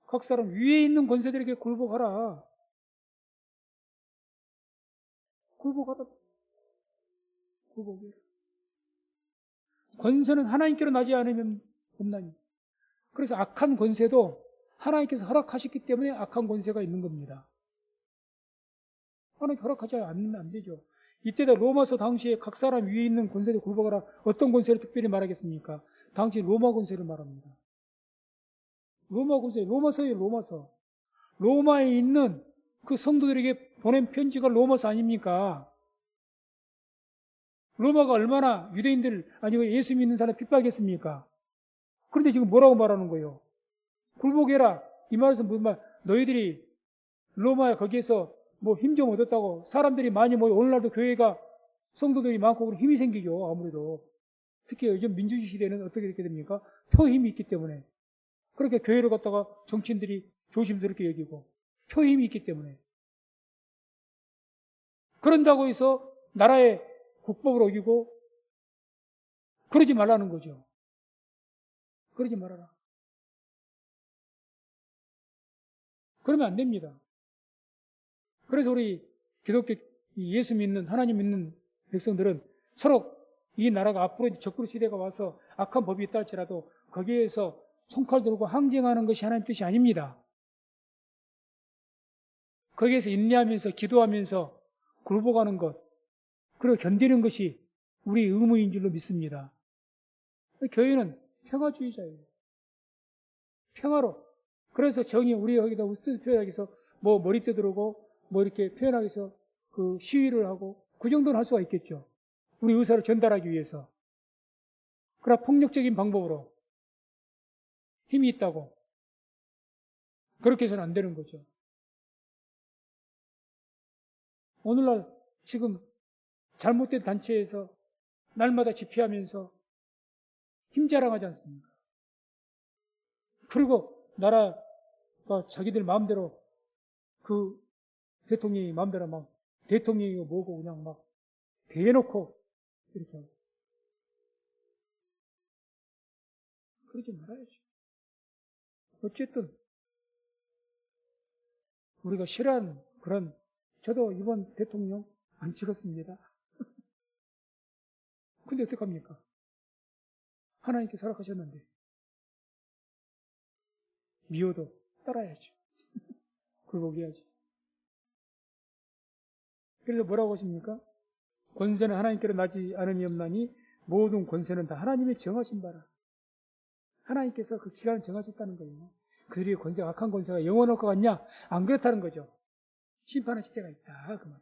각 사람 위에 있는 권세들에게 굴복하라. 굴복하라. 굴복해라. 권세는 하나님께로 나지 않으면 없나니. 그래서 악한 권세도 하나님께서 허락하셨기 때문에 악한 권세가 있는 겁니다. 하나님께 허락하지 않으면 안 되죠. 이때도 로마서 당시에 각 사람 위에 있는 권세를 굴복하라. 어떤 권세를 특별히 말하겠습니까? 당시 로마 권세를 말합니다. 로마 권세, 로마서예요, 로마서. 로마에 있는 그 성도들에게 보낸 편지가 로마서 아닙니까? 로마가 얼마나 유대인들, 아니고 예수 믿는 사람 핍박했습니까? 그런데 지금 뭐라고 말하는 거예요? 굴복해라. 이 말에서 무슨 말, 너희들이 로마에 거기에서 뭐 힘 좀 얻었다고 사람들이 많이 모여 오늘날도 교회가 성도들이 많고 그런 힘이 생기죠. 아무래도. 특히 요즘 민주주의 시대는 어떻게 이렇게 됩니까? 표 힘이 있기 때문에. 그렇게 교회를 갖다가 정치인들이 조심스럽게 여기고 표 힘이 있기 때문에. 그런다고 해서 나라의 국법을 어기고 그러지 말라는 거죠. 그러지 말아라. 그러면 안 됩니다. 그래서 우리 기독교 예수 믿는 하나님 믿는 백성들은 서로 이 나라가 앞으로 적그리 시대가 와서 악한 법이 있다 할지라도 거기에서 총칼 들고 항쟁하는 것이 하나님 뜻이 아닙니다. 거기에서 인내하면서 기도하면서 굴복하는 것 그리고 견디는 것이 우리 의무인 줄로 믿습니다. 교회는 평화주의자예요. 평화로. 그래서 정의 우리 여기다 우스트 표현하기 위해서 뭐 머리 뜯으려고 뭐 이렇게 표현하기 위해서 그 시위를 하고 그 정도는 할 수가 있겠죠. 우리 의사를 전달하기 위해서. 그러나 폭력적인 방법으로 힘이 있다고 그렇게 해서는 안 되는 거죠. 오늘날 지금 잘못된 단체에서 날마다 집회하면서 힘자랑하지 않습니까? 그리고 나라가 자기들 마음대로 그 대통령이 마음대로 막 대통령이고 뭐고 그냥 막 대놓고 이렇게 하고. 그러지 말아야죠. 어쨌든 우리가 싫어하는 그런, 저도 이번 대통령 안 찍었습니다. 근데 어떡합니까? 하나님께서 허락하셨는데 미워도 따라야죠. 굴복해야지. 그래서 뭐라고 하십니까? 권세는 하나님께로 나지 않음이 없나니 모든 권세는 다 하나님의 정하신 바라. 하나님께서 그 기간을 정하셨다는 거예요. 그들의 권세가, 악한 권세가 영원할 것 같냐? 안 그렇다는 거죠. 심판의 시대가 있다. 그 말.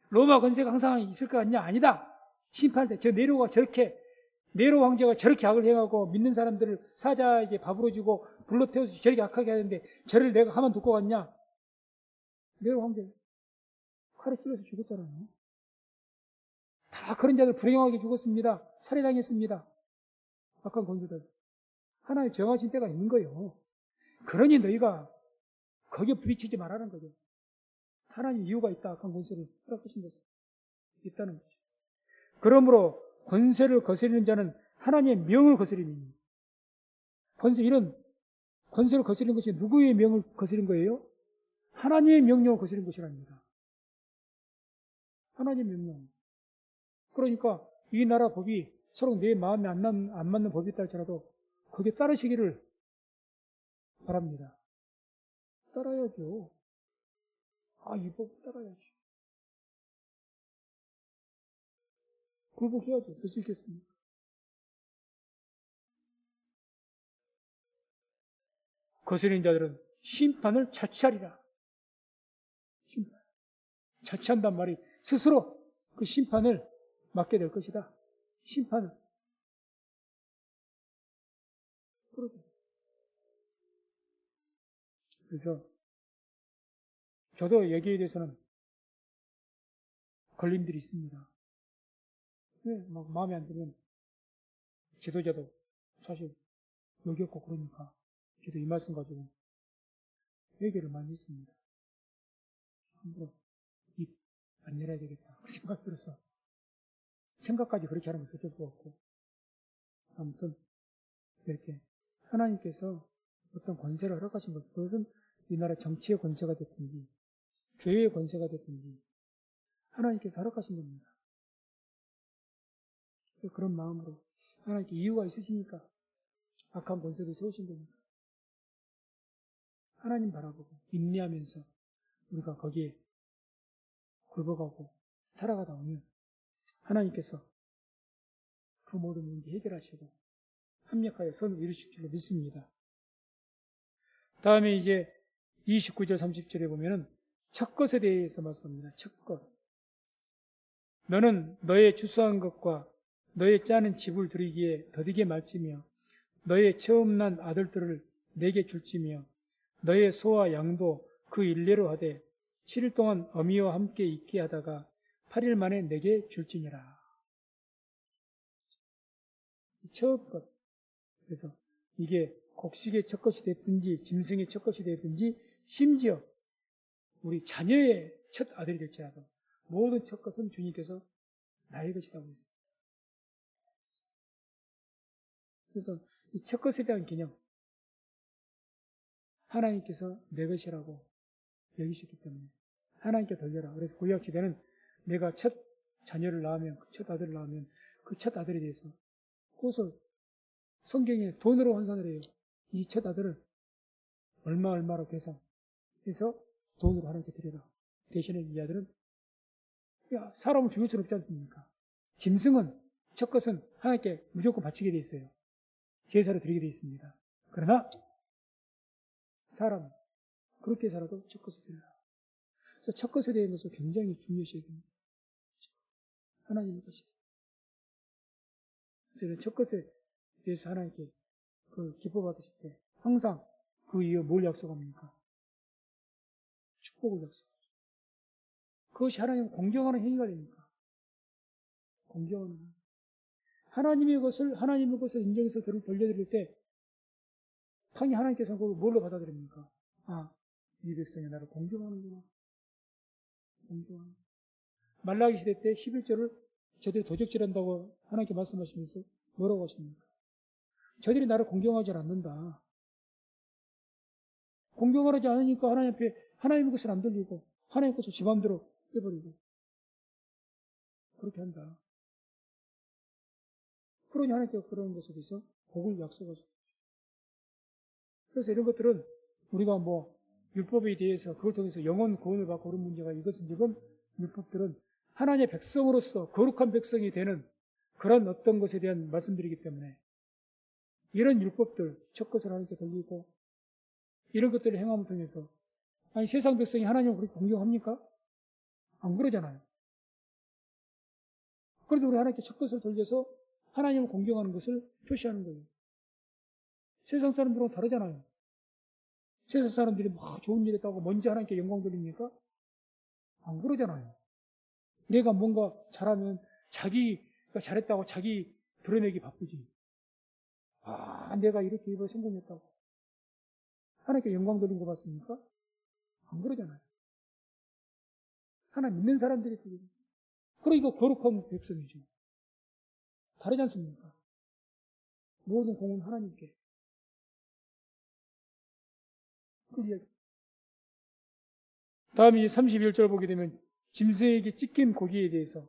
로마 권세가 항상 있을 것 같냐? 아니다. 심판할 때 저 네로 황제가 저렇게 악을 행하고 믿는 사람들을 사자에게 밥으로 주고 불로 태워서 저렇게 악하게 하는데 저를 내가 가만 둘 것 같냐? 네로 황제 칼에 찔러서 죽었잖아요. 다 그런 자들 불행하게 죽었습니다. 살해당했습니다. 악한 권세들. 하나님 정하신 때가 있는 거예요. 그러니 너희가 거기에 부딪히지 말라는 거죠. 하나님 이유가 있다. 악한 권세를 허락하신 것은 있다는 거죠. 그러므로 권세를 거스리는 자는 하나님의 명을 거스립니다. 이런 권세를 거스리는 것이 누구의 명을 거스린 거예요? 하나님의 명령을 거스린 것이랍니다. 하나님의 명령. 그러니까 이 나라 법이 서로 내 마음에 안 맞는 법이 있다 할지라도 거기에 따르시기를 바랍니다. 따라야죠. 이 법 따라야죠. 굴복해야죠. 될 수 있겠습니까? 거스리는 자들은 심판을 자취하리라. 심판. 자취한단 말이 스스로 그 심판을 맡게 될 것이다. 심판을. 그래서 저도 여기에 대해서는 걸림들이 있습니다. 막 마음에 안 들면 지도자도 사실 여겼고 그러니까 저도 이 말씀 가지고 얘기를 많이 했습니다. 함부로 입 안 열어야 되겠다. 그 생각 들어서 생각까지 그렇게 하는 것은 어쩔 수가 없고 아무튼 이렇게 하나님께서 어떤 권세를 허락하신 것은 그것은 이 나라 정치의 권세가 됐든지 교회의 권세가 됐든지 하나님께서 허락하신 겁니다. 그런 마음으로 하나님께 이유가 있으시니까 악한 권세도 세우신 겁니다. 하나님 바라보고 인내하면서 우리가 거기에 굴복하고 살아가다 보면 하나님께서 그 모든 문제 해결하시고 합력하여 선을 이루실 줄로 믿습니다. 다음에 이제 29절 30절에 보면은 첫 것에 대해서 말씀합니다. 첫 것. 너는 너의 추수한 것과 너의 짜는 집을 드리기에 더디게 말지며 너의 처음 난 아들들을 내게 줄지며 너의 소와 양도 그 일례로 하되 7일 동안 어미와 함께 있게 하다가 8일 만에 내게 줄지니라. 첫 것. 그래서 이게 곡식의 첫 것이 됐든지 짐승의 첫 것이 됐든지 심지어 우리 자녀의 첫 아들이 될지라도 모든 첫 것은 주님께서 나의 것이라고 했습니다. 그래서 이 첫 것에 대한 개념 하나님께서 내 것이라고 여기셨기 때문에 하나님께 돌려라. 그래서 구약 시대는 내가 첫 자녀를 낳으면 첫 아들을 낳으면 그 첫 아들에 대해서 그것을 성경에 돈으로 환산을 해요. 이 첫 아들을 얼마로 계산해서 돈으로 하나님께 드려라. 대신에 이 아들은 사람을 죽일 수는 없지 않습니까? 짐승은 첫 것은 하나님께 무조건 바치게 돼 있어요. 제사로 드리게 돼 있습니다. 그러나 사람 그렇게 살아도 첫 것을 드려라. 그래서 첫 것에 대해서 굉장히 중요시 여깁니다. 하나님의 것이다. 그래서 첫 것에 대해서 하나님께 그 기뻐 받으실 때 항상 그 이후 뭘 약속합니까? 축복을 약속하죠. 그것이 하나님을 공경하는 행위가 됩니까? 공경하는 행위. 하나님의 것을 인정해서 돌려드릴 때 당연히 하나님께서 그걸 뭘로 받아들입니까? 아, 이 백성이 나를 공경하는구나. 공경하는. 말라기 시대 때 11절을 저들이 도적질한다고 하나님께 말씀하시면서 뭐라고 하십니까? 저들이 나를 공경하지 않는다. 공경하지 않으니까 하나님 앞에 하나님의 것을 안 돌리고 하나님의 것을 지 마음대로 해버리고 그렇게 한다. 그러니 하나님께서 그런 것에 대해서 복을 약속하셨죠. 그래서 이런 것들은 우리가 율법에 대해서 그걸 통해서 영혼 구원을 받고 그런 문제가 이것은 지금 율법들은 하나님의 백성으로서 거룩한 백성이 되는 그런 어떤 것에 대한 말씀드리기 때문에 이런 율법들, 첫 것을 하나님께 돌리고 이런 것들을 행함을 통해서 아니 세상 백성이 하나님을 그렇게 공경합니까? 안 그러잖아요. 그래도 우리 하나님께 첫 것을 돌려서 하나님을 공경하는 것을 표시하는 거예요. 세상 사람들은 다르잖아요. 세상 사람들이 좋은 일 했다고 먼저 하나님께 영광 돌립니까? 안 그러잖아요. 내가 뭔가 잘하면 자기가 잘했다고 자기 드러내기 바쁘지. 아, 내가 이렇게 이번에 성공했다고. 하나님께 영광 돌린 거 봤습니까? 안 그러잖아요. 하나님 믿는 사람들이 돌리는. 그러니까 거룩한 백성이죠. 다르지 않습니까? 모든 공은 하나님께. 그 이야기. 다음 이제 31절 보게 되면 짐승에게 찢긴 고기에 대해서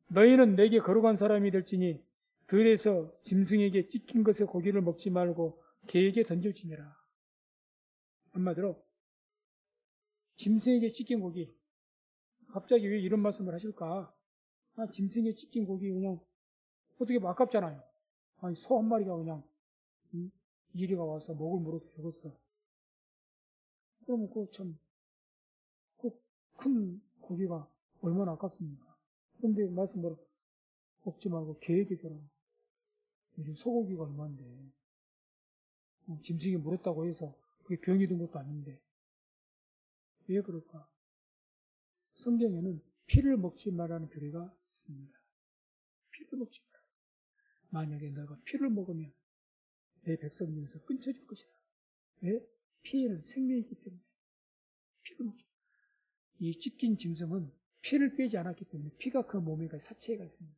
너희는 내게 거룩한 사람이 될지니 들에서 짐승에게 찢긴 것의 고기를 먹지 말고 개에게 던질지니라. 한마디로 짐승에게 찢긴 고기. 갑자기 왜 이런 말씀을 하실까? 아, 짐승에 찢긴 고기 그냥 어떻게 아깝잖아요. 아니 소 한 마리가 그냥 이리가 와서 목을 물어서 죽었어. 그러면 그 큰 고기가 얼마나 아깝습니까? 그런데 말씀 뭐라 먹지 말고 개에게 줘라. 요즘 소고기가 얼마인데 짐승이 물었다고 해서 그게 병이 든 것도 아닌데 왜 그럴까? 성경에는 피를 먹지 말라는 규례가 있습니다. 피를 먹지 마라. 만약에 너가 피를 먹으면 내 백성 중에서 끊쳐질 것이다. 왜? 피에는 생명이 있기 때문에 피를 먹지 마라. 이 찢긴 짐승은 피를 빼지 않았기 때문에 피가 그 몸에 사체가 있습니다.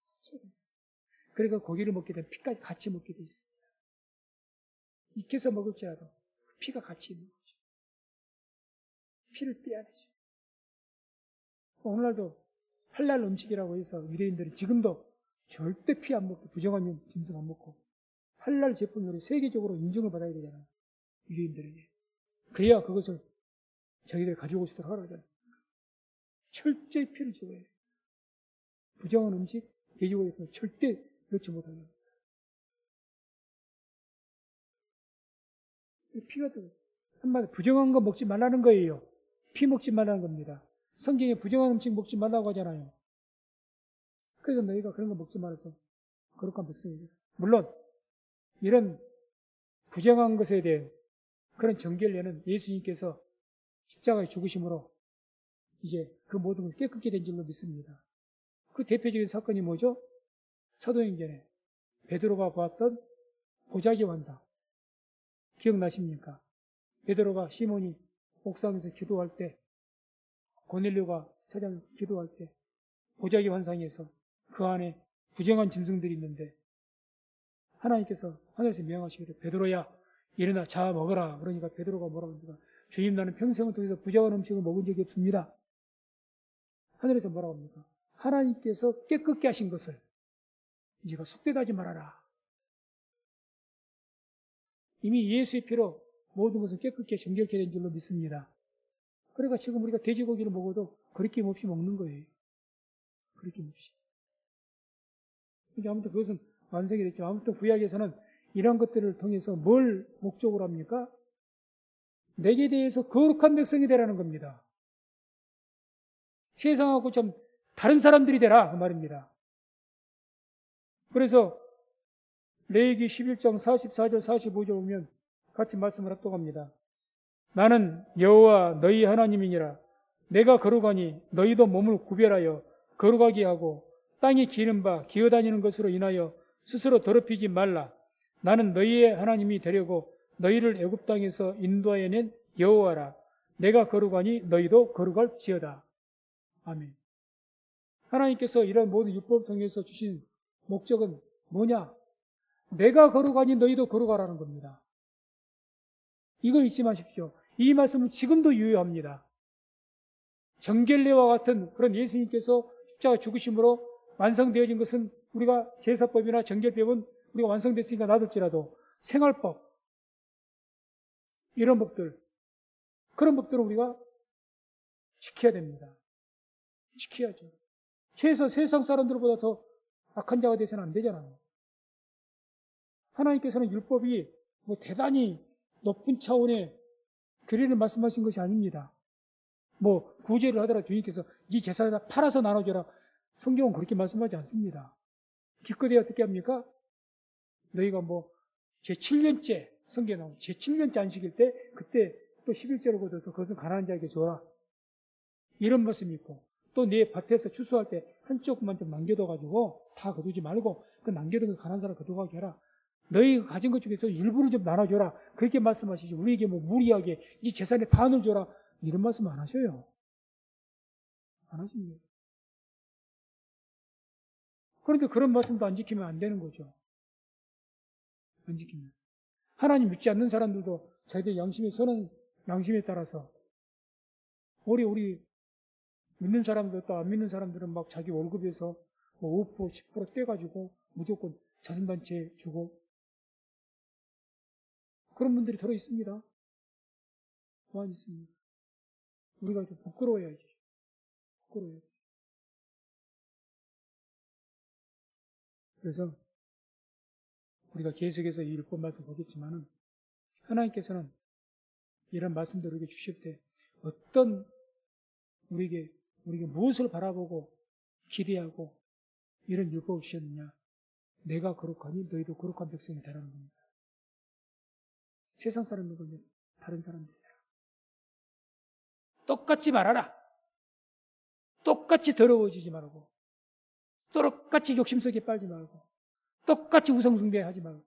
사체가 있습니다. 그러니까 고기를 먹게 되면 피까지 같이 먹게 돼 있습니다. 익혀서 먹을지라도 그 피가 같이 있는 거죠. 피를 빼야 되죠. 오늘날도 할랄 음식이라고 해서 유대인들은 지금도 절대 피 안 먹고 부정한 짐승 안 먹고 할랄 제품으로 세계적으로 인정을 받아야 되잖아요. 유대인들에게. 그래야 그것을 자기들이 가지고 싶도록 하라고 하지 않습니까? 철저히 피를 지워야 돼요. 부정한 음식, 돼지고기에서 절대 넣지 못하게 합니다. 피가 들어요. 한마디 부정한 거 먹지 말라는 거예요. 피 먹지 말라는 겁니다. 성경에 부정한 음식 먹지 말라고 하잖아요. 그래서 너희가 그런 거 먹지 말아서 거룩한 백성이죠. 물론 이런 부정한 것에 대한 그런 정결례는 예수님께서 십자가에 죽으심으로 이제 그 모든 걸 깨끗게 된 줄로 믿습니다. 그 대표적인 사건이 뭐죠? 사도행전에 베드로가 보았던 보자기 환상. 기억나십니까? 베드로가 시몬이 옥상에서 기도할 때 고넬료가 찾아서 기도할 때 보자기 환상에서 그 안에 부정한 짐승들이 있는데 하나님께서 하늘에서 명하시기를 베드로야 일어나 자 먹어라. 그러니까 베드로가 뭐라고 합니까? 주님 나는 평생을 통해서 부정한 음식을 먹은 적이 없습니다. 하늘에서 뭐라고 합니까? 하나님께서 깨끗게 하신 것을 네가 속되하지 말아라. 이미 예수의 피로 모든 것은 깨끗게 정결케 된 줄로 믿습니다. 그러니까 지금 우리가 돼지고기를 먹어도 거리낌 없이 먹는 거예요. 거리낌 없이. 아무튼 그것은 완성이 됐죠. 아무튼 구약에서는 이런 것들을 통해서 뭘 목적으로 합니까? 내게 대해서 거룩한 백성이 되라는 겁니다. 세상하고 좀 다른 사람들이 되라 그 말입니다. 그래서 레위기 11장 44절 45절 보면 같이 말씀을 합독합니다. 나는 여호와 너희 하나님이니라. 내가 거룩하니 너희도 몸을 구별하여 거룩하게 하고 땅에 기는 바 기어다니는 것으로 인하여 스스로 더럽히지 말라. 나는 너희의 하나님이 되려고 너희를 애굽 땅에서 인도하여 낸 여호와라. 내가 거룩하니 너희도 거룩할지어다. 아멘. 하나님께서 이런 모든 율법을 통해서 주신 목적은 뭐냐? 내가 거룩하니 너희도 거룩하라는 겁니다. 이걸 잊지 마십시오. 이 말씀은 지금도 유효합니다. 정결례와 같은 그런 예수님께서 십자가 죽으심으로 완성되어진 것은 우리가 제사법이나 정결법은 우리가 완성됐으니까 놔둘지라도 생활법, 이런 법들, 그런 법들을 우리가 지켜야 됩니다. 지켜야죠. 최소 세상 사람들보다 더 악한 자가 되서는 안 되잖아요. 하나님께서는 율법이 뭐 대단히 높은 차원의 교리를 말씀하신 것이 아닙니다. 뭐 구제를 하더라 주님께서 네 제사를 다 팔아서 나눠줘라. 성경은 그렇게 말씀하지 않습니다. 기껏해야 어떻게 합니까? 너희가 뭐 제7년째 성경에 나오면 제7년째 안식일 때 그때 또 11조를 걷어서 그것은 가난한 자에게 줘라. 이런 말씀이 있고 또 네 밭에서 추수할 때 한쪽만 좀 남겨둬가지고 다 거두지 말고 그 남겨둔 거 가난한 사람 거두가게 해라. 너희가 가진 것 중에서 일부를 좀 나눠줘라. 그렇게 말씀하시지. 우리에게 뭐 무리하게 네 재산의 반을 줘라. 이런 말씀 안 하셔요. 안 하십니다. 그런데 그런 말씀도 안 지키면 안 되는 거죠. 안 지키면. 하나님 믿지 않는 사람들도 자기들 양심에 서는 양심에 따라서 우리 믿는 사람들 또 안 믿는 사람들은 막 자기 월급에서 뭐 5%, 10% 떼가지고 무조건 자선단체에 주고 그런 분들이 들어 있습니다. 많이 있습니다. 우리가 좀 부끄러워야지. 부끄러워야지. 그래서 우리가 계속해서 이 율법 말씀 보겠지만은 하나님께서는 이런 말씀들을 우리에게 주실 때 어떤 우리에게 무엇을 바라보고 기대하고 이런 율법을 주셨느냐? 내가 거룩하니 너희도 거룩한 백성이 되라는 겁니다. 세상 사람들과 다른 사람들이라. 똑같이 말하라. 똑같이 더러워지지 말고 똑같이 욕심속에 빠지지 말고 똑같이 우상숭배하지 말고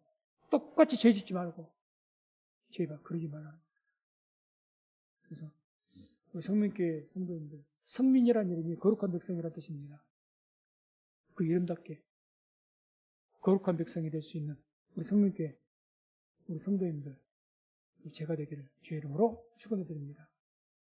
똑같이 죄짓지 말고 제발 그러지 말라. 그래서 우리 성민교회 성도님들 성민이라는 이름이 거룩한 백성이라는 뜻입니다. 그 이름답게 거룩한 백성이 될 수 있는 우리 성민교회 우리 성도님들 제가 되기를 주의 이름으로 축원해 드립니다.